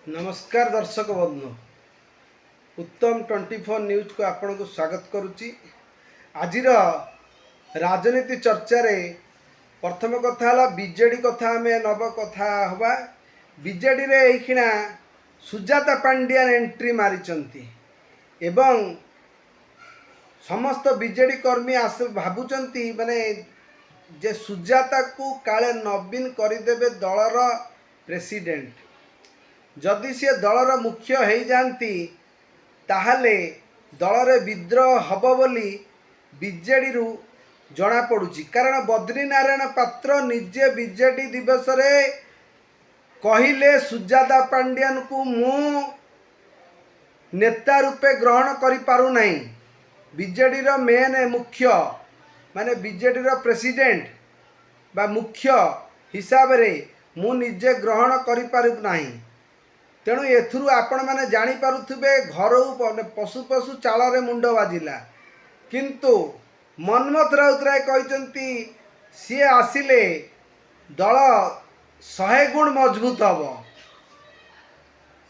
नमस्कार दर्शक बंधु उत्तम 24 न्यूज को आपण को स्वागत करुच्ची। आज राजनीति चर्चा रे प्रथम कथा है बीजेडी कथा आम नव कथा हवा। बीजेडी रे एखिना सुजाता पांड्यान एंट्री मारी एवं समस्त बीजेडी कर्मी आस भावुंट माने जे सुजाता को काले नवीन करदेवे दलर प्रेसिडेंट। जदि सी दलर मुख्य हो जाती ताहले दलर विद्रोह हब बोली बीजेडी रु जना पड़ुची। कारण बद्रीनारायण पात्र निजे बीजेडी दिवस रे कहिले सुजाता पांड्यान को मु नेता रूपे ग्रहण करि पारु नहीं। बीजेडी रो मेन मुख्य माने बीजेडी रो प्रेसिडेंट बा मुख्य हिसाब रे मु निजे ग्रहण करि पारु नहीं। तेणु एथुरु आपण माने जानी पारुथिबे घर पशु पशु चाल मुंड बाजिला। किंतु मनमथ राउतराय कहते सी आसिले दल 100 गुण मजबूत हम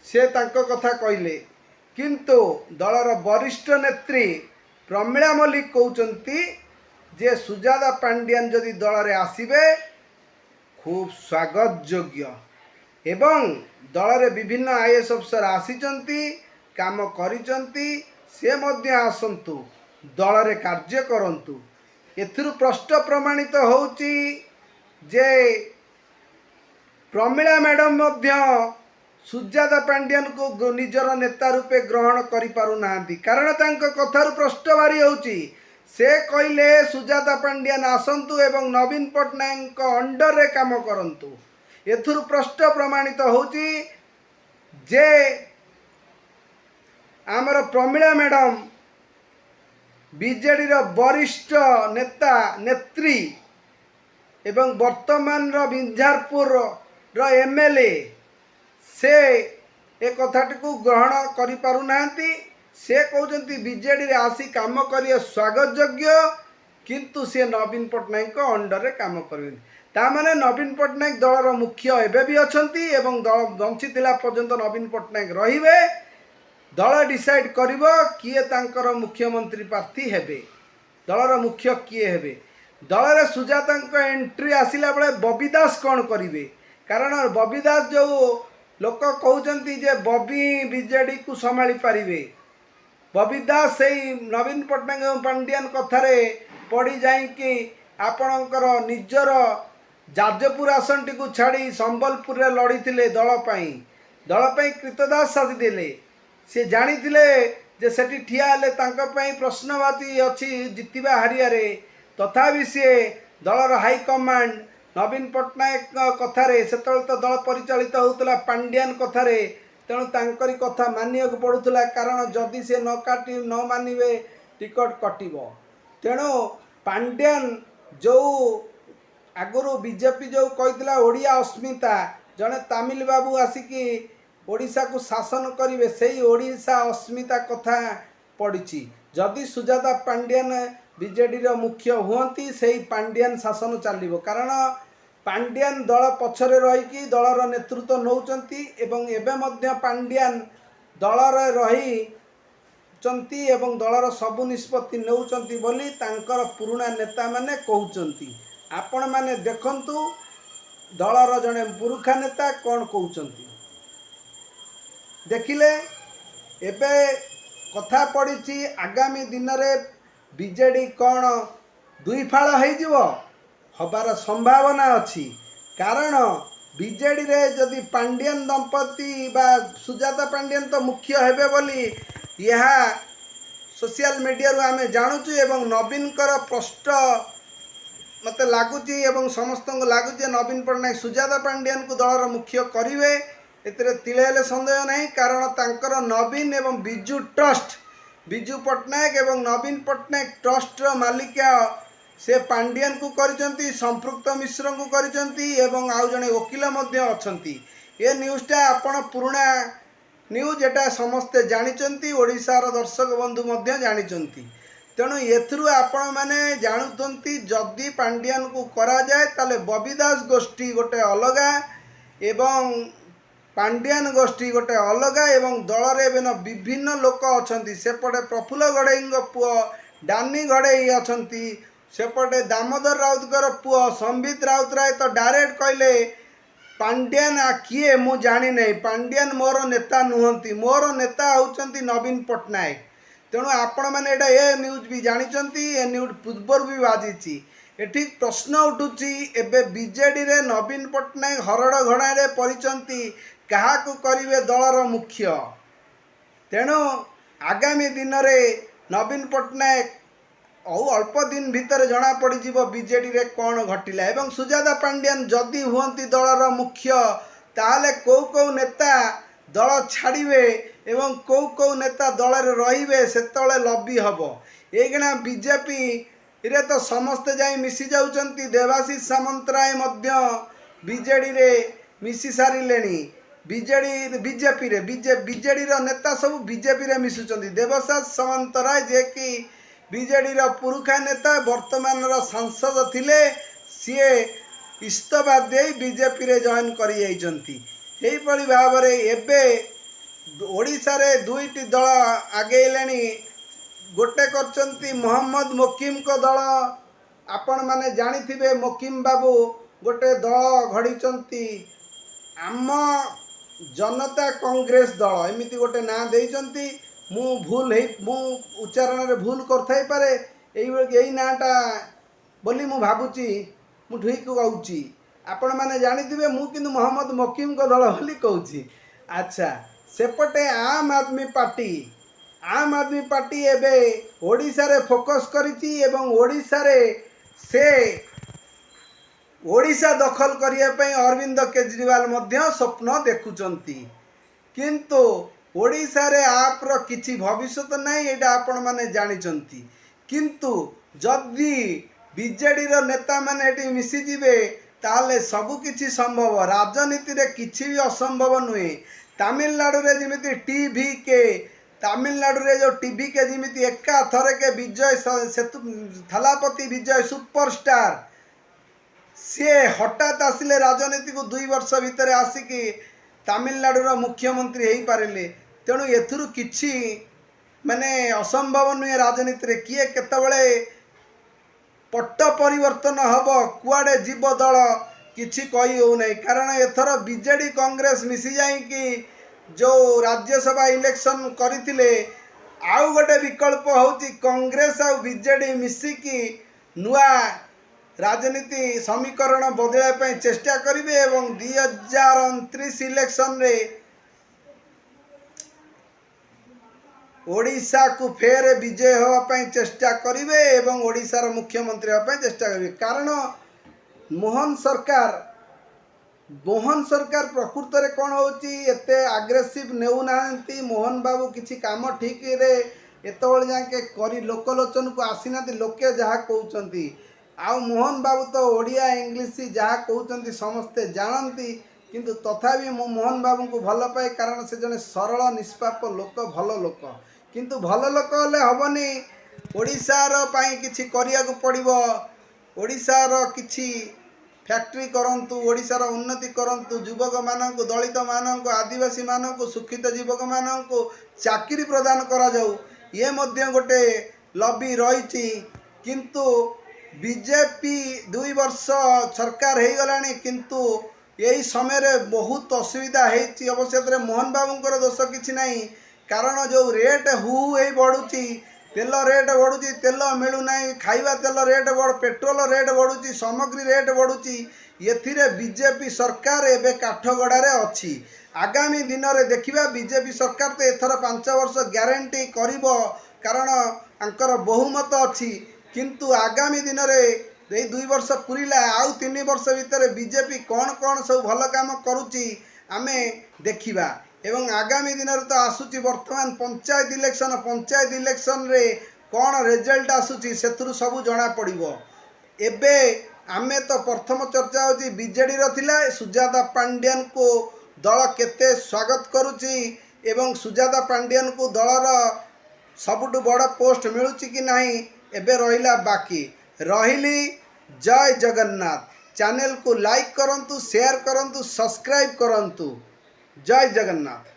से तांको कथा कहले। किंतु दलर वरिष्ठ नेत्री प्रमीला मल्लिक कहते जे सुजाता पांड्यान जदि दल रे आसिबे खूब स्वागत योग्य एवं दल रे विभिन्न आईएएस अफसर आसीचंती काम करिचंती से मध्य आसंतु दल रे कार्य करंतु। एथिरु प्रष्ट प्रमाणित होउची जे प्रमीला मैडम मध्य सुजाता पांड्यान को निजर नेता रूपे ग्रहण करि पारु नांती। कारण तांको कथारु प्रष्ट बारी होउची से कहले सुजाता पांड्यान आसंतु एवं नवीन पट्टनायक अंडर रे काम करंतु। एथुरु प्रष्ट प्रमाणित होउची जे आमर प्रमीला मैडम बीजेडी रो वरिष्ठ नेता नेत्री एवं वर्तमान रो बिंझारपुर रो एमएलए से ए कथाटी को ग्रहण करि पारु नांती। से कहउचंती बीजेडी रे आसी काम करिए स्वागत योग्य किंतु से नवीन पट्टनायक अंडर रे काम करिवे। तामाने नवीन पट्टनायक दलर मुख्य एबे भी अछंती एवं दल बंची थिला पर्यंत नवीन पट्टनायक रहिबे। दल डिसाइड करिवो किए तांकर मुख्यमंत्री प्रार्थी हेबे दलर मुख्य किए हेबे। दल रे सुजाता एंट्री आसिला बेले बबी दास कौन करिवे। कारण बबी दास जो लोक कहउचंती जे बबी बीजेडी को संभाली पारिबे। बबी दास से नवीन पट्टनायक पांड्यान कथारे पड़ी जाई कि आपणकर निजर जाजपुर आसन टी को छाड़ी संबलपुर रे लड़ी थिले दल पई कृतदास साथी देले। से जानी थिले जे सेठी ठिया हेले तांका पई प्रश्नवाची अछि जितिबा हारिया रे। तथापि से दलर हाई कमांड नवीन पट्टनायक कथारे सेतल तो दल परिचालित होउतला पांड्यान कथारे। तेणु तांकरी कथा मानिया को पड़ुतला। कारण जदि से न काटी न मानिबे टिकट कटिबो। तेणु पांड्यान जो आगुरु बीजेपी जो कहला ओडिया अस्मिता जने तमिल बाबू आसिकी ओडिशा को शासन करिवे सेही ओडिशा अस्मिता कथा पड़ी। जदि सुजाता पांड्यान बीजेडी रो मुख्य हुअंती सेही पांड्यान शासन चलिबो। कारण पांड्यान दल पछरे रहीकि दलर नेतृत्व नौचंती एवं एबे मध्य पांड्यान दलर रही चंती एवं दलर सबु निष्पत्ति नौचंती बोली तांकर पुराना नेता माने कहउचंती। आपण माने देखंतु दलर जने पुरुखा नेता कौन कहउचंती देखिले। एबे कथा पड़ी आगामी दिन रे बीजेडी कौन दुई फाड़ हो हबार संभावना अच्छी। कारण बीजेडी रे जदि पांड्यान दंपति बा सुजाता पांड्यान तो मुख्य हेबे बोली यह सोशल मीडिया रू आमे जानुचु एवं नवीन कर प्रष्ट मते लागुची एवं समस्त को लागुची नवीन पट्टनायक सुजाता पांड्यान को दलर मुख्य करिवे। एतरे तिलेले संदेह नहीं। कारण तांकर नवीन एवं बिजू ट्रस्ट बिजू पट्टनायक एवं नवीन पट्टनायक ट्रस्ट मालिका से पांड्यान को करिसंती संपृक्त मिश्र को करिसंती एवं आउ जने वकील मध्य अछंती। ए न्यूज़टा आपण पुराना न्यूज एटा समस्ते जानिचंती ओडिशार दर्शक बंधु मध्य जानिचंती। तेणु एथुरु आपण माने जानुचंती जदि पांड्यान को करा जाए ताले बबी दास गोष्ठी गोटे अलगा एवं पांड्यान गोष्ठी गोटे अलग एवं दल रे विभिन्न लोक अच्छा सेपटे प्रफुल्ल गड़ई पुओ डानी गड़ई अच्छा सेपटे दामोदर राउतर पुओ संबित राउतराय तो डायरेक्ट कहले पांड्यान किए मु जानी नहीं पांड्यान मोर नेता नुहंती मोर नेता होचंती नवीन पट्टनायक तेणु आपण मैंने ये न्यूज भी जानते ए न्यूज पूर्वर भी बाजी एठी प्रश्न उठुची एबे बीजेडी रे नवीन पट्टनायक हरड़ घड़ा परिचंती क्या करिवे दलर मुख्य तेणु आगामी दिन में नवीन पट्टनायक अल्प दिन भितर जना पड़ज बीजेडी रे कौन घटिला एवं सुजाता पांड्यान जदि हुंती दलर मुख्य ताहले कौ नेता दल छाड़े एवं कौ नेता दल रे से लबी हम एगणा बीजेपी रे तो समस्ते जाई मिसी जाउचंती देवाशीष सामंतराय मध्य बीजेडी रे मिसी सारिले बीजेपी रे बीजेडी रो नेता सब बीजेपी रे मिसुचंती देवाशीष सामंतराय जे कि बीजेडी रो पुरुखा नेता वर्तमान रो सांसद थिले सीए इस्तफा दे बीजेपी रे जॉइन करि जाइचंती एही परि भाव रे एबे ओडिशा रे दुईटी दल आगेलेनी गोटे करचंती मोहम्मद मोकिम को दल आपण माने जानिथिबे मोकिम बाबू गोटे दल घड़ीचंती आम जनता कांग्रेस दल एमिति गोटे ना देइचंती मु उच्चारण रे भूल करथाई पारे एई नाटा बोली मु भाबुची मु ठीक कहूची आपण माने जानिथिबे मु किंतु मोहम्मद मोकिम को दल बोली कहूची अच्छा सेपटे आम आदमी पार्टी एबे ओडिशा रे फोकस करिची एवं ओडिशा रे से ओडिशा दखल करिया पई अरविंद केजरीवाल मध्य स्वप्न देखुचंती किंतु ओडिशा रे आप्र किछि भविष्यत नहीं एटा आपण माने जानिचंती किंतु जदि बीजेडी रो नेता माने एटी मिसी जिवे ताले सब किछि संभव राजनीति रे किछि भी असंभव नुहे तमिलनाडु रे जिमिति टीवी के तमिलनाडु रे जो टीवी के जिमिति एका थरे के विजय सेतु थलापति विजय सुपरस्टार सी हठात आसिले राजनीति को 2 वर्ष भितर आसिकी तमिलनाडु मुख्यमंत्री हो पारे तेणु एथुरु किछि माने असंभव नुहे राजनीति रे किए केतबेले पट्ट परिवर्तन हब कुआडे जीव दल किछि कही हो नहीं कारण एथर बीजेडी कांग्रेस मिसी जाई कि जो राज्यसभा इलेक्शन करथिले आउ गोटे विकल्प होची कांग्रेस आ बीजेडी मिसिकी नुआ राजनीति समीकरण बदलाय चेष्टा करिवे एवं 2029 इलेक्शन रे ओडिशा को फेर विजय होगा चेष्टा करिवे एवं ओडिशार मुख्यमंत्री होगा चेष्टा करिवे कारण मोहन सरकार प्रकृत रे कौन होची एते आग्रेसिव नेउ नांती मोहन बाबू किछि काम ठीक रे एतबेले जाके करी लोकलोचन को आसीना लोके जहाँ कहउचंती आउ मोहन बाबू तो ओडिया इंग्लिश जहाँ कहउचंती समस्ते जानती किंतु तथापि मु मोहन बाबू को भल पाए कारण से जने सरल निष्पाप लोक भल लोक किंतु भल लोक हेले हबनी ओडिशार पई किछि करिया को पड़िबो ओडिशार किछि फैक्ट्री करंतु ओडिशार उन्नति करंतु युवक मानक दलित मानक आदिवासी मानक शिक्षित युवक मानक चाकरी प्रदान करा जाऊ ये मध्य गोटे लबी रही किंतु बीजेपी 2 वर्ष सरकार हो गलानी किंतु यही समय रे बहुत असुविधा होती अवश्य मोहन बाबूंकर दोष किछि नहीं कारण जो रेट हु बढ़ुची तेल रेट बढ़ुची तेल मिलूना खाइबा तेल रेट बढ़ पेट्रोल रेट बढ़ुची सामग्री रेट बढ़ुची एथिरे बीजेपी सरकार एबे काठगड़ारे अच्छी आगामी दिन में देखिबा बीजेपी सरकार तो एथर 5 वर्ष ग्यारंटी करिवो कारण अंकर बहुमत अच्छी किंतु आगामी दिन में 2 वर्ष पुरीला आउ 3 वर्ष भितर बीजेपी कौन कौन सब भल काम करुची आमे देखिबा एवं आगामी दिन में तो आसुची वर्तमान पंचायत इलेक्शन रे कौन रिजल्ट आसुची सेथुरु सब जना पड़िबो एबे आमे तो प्रथम चर्चा होची बीजेडी रो थिला सुजाता पांड्यान को दल केते स्वागत करुची एवं सुजाता पांड्यान को दलर सबुठु बड़ पोस्ट मिलुची कि नहीं एबे रहिला बाकी रहिली। जय जगन्नाथ। चैनल को लाइक करंतु शेयर करंतु सब्सक्राइब करंतु। জয় জগন্নাথ।